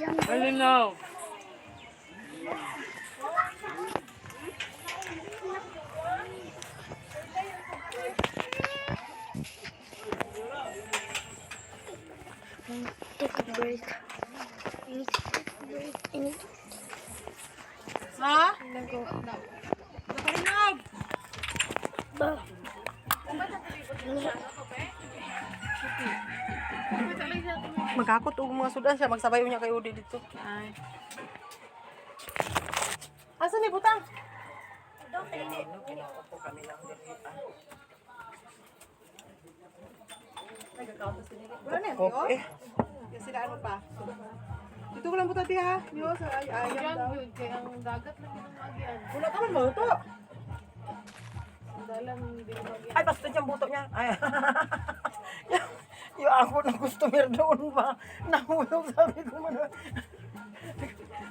Malinaw. Take a break. I need to take a break. I need to Ha? go. Malinaw. Ba? Magakot og mga sudan siya, magsabayo niya kay Udi dito. Ay. Asa ni butang? Wala na yun, eh. Kasi sila ano pa. Dito ko lang butang tiya, ha? Diyos, ayam Yan daw. yun. Kaya ang dagat lang yun ang magian. Wala ka man mo ito. Ang dalang hindi na magian. Ay, basta siyang buto niya. Ay. Yung ako ng customer doon pa. Nahulog, sabi ko man.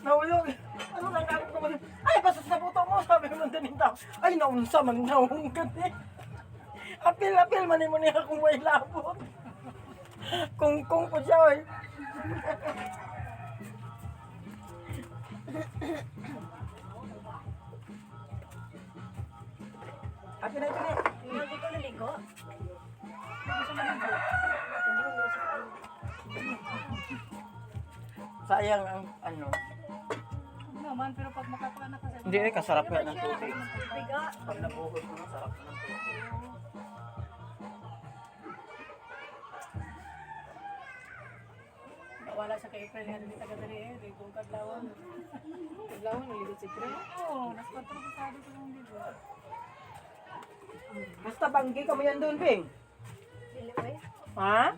Nahulog. Ano nang gagawin ko man? Ay, basta sa buto mo, sabi ko man din tao. Ay, naunsa man naungkat eh. Apil-apil man mo niya kung may labot. Kung po siya eh. Apil na ito eh. Hindi ko naligo. Sayang ang ano. Naman, pero pag makakuha na kasi. Hindi eh, kasarap yan ng tubig. Pag nabuhod mo, sarap ng tubig. Wala sa kay April nga dito taga-dali eh. Di kong kadlawan. Kadlawan, naligot si April. Oo, nasa 4 pasado ko lang dito. Basta banggi ka mo yan doon, Ping. Dili ba? Ha?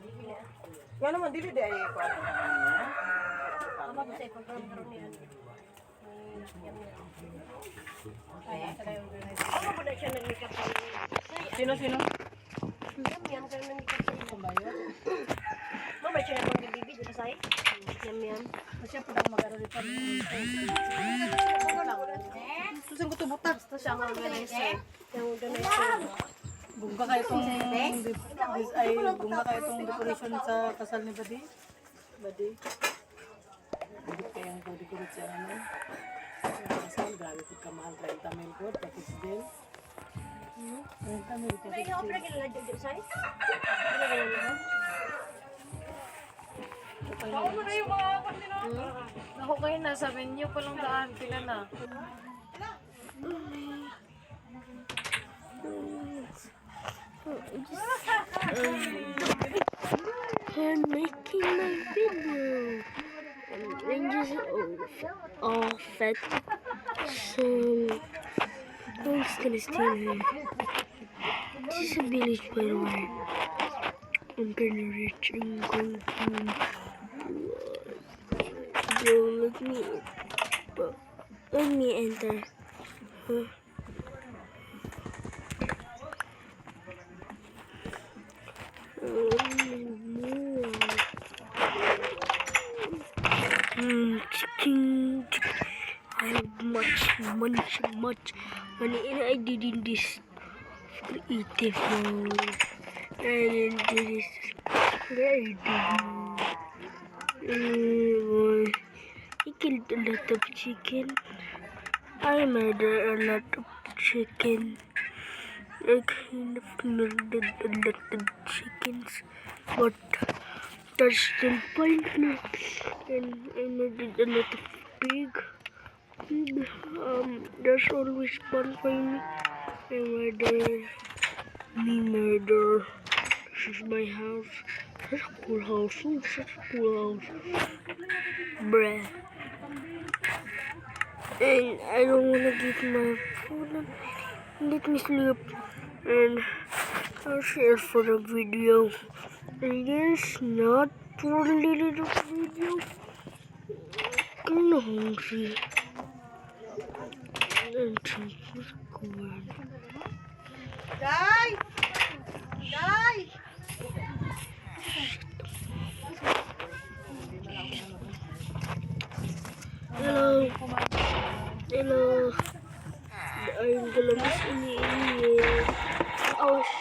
Yan naman, dili di ay kuwan ang niya. Ama ko sa ipag-program niyan. Kaya sa dayo organize. Ako po na siya nag-makeup sa iyo. Sino? Yam ka na nag-makeup sa iyo. Kumbayo. Mama, siya na pang bibi dito sa iyo. Yam. Kasi po daw mag-arali pa. Susan ko to butak. Basta siya ang organizer. Yung organizer. Bunga kayo itong bunga kayo itong decoration sa kasal ni Badi. Badi. Hindi kayang po decorate siya ano. Sa kasal, grabe po kamahal 30 mil po, tapos din. 30 mil, Pero ikaw pala kilala dito sa iyo? Ano ba yun? Ako mo na yung mga kanina. Ako kayo na, sa venue pa lang daan, pila na. I'm making my video. I'm just off it. So I'm just gonna stay here. This is a village, by the way. I'm gonna reach and go home. So let me enter. Chicken. I have much money, and I did in this creative mode. And this creative mode. I killed a lot of chicken. I murdered a lot of chicken. I kind of murdered a lot of chickens, but that's still pointless. And I murdered a lot of pig. That's always fun for me. Me murder. This is my house. Such a cool house. Such a cool house. Bruh. And I don't wanna give my food. Let me sleep. And I'll share for the video. And yes, not for a little video. Kinda hungry. And what's going on? Day! Hello. Ayun ka lang mas iniinit. Osh.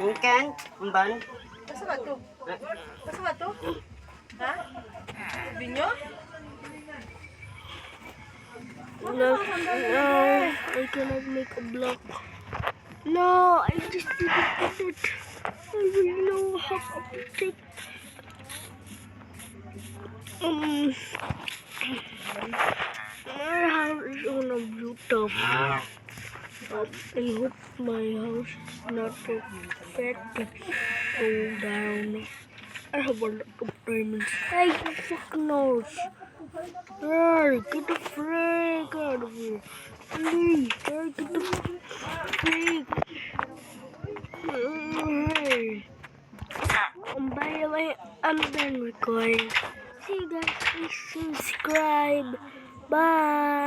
Ikan, umban. Basta ba to? Basta ba to? Ha? Binyo? No, I cannot make a block. No, I just didn't get it. I will know how to take. My house is on a rooftop. I hope my house is not so fat to go down. I have a lot of diamonds. Hey, you fucking nose. Hey, get the frick out of here. Please.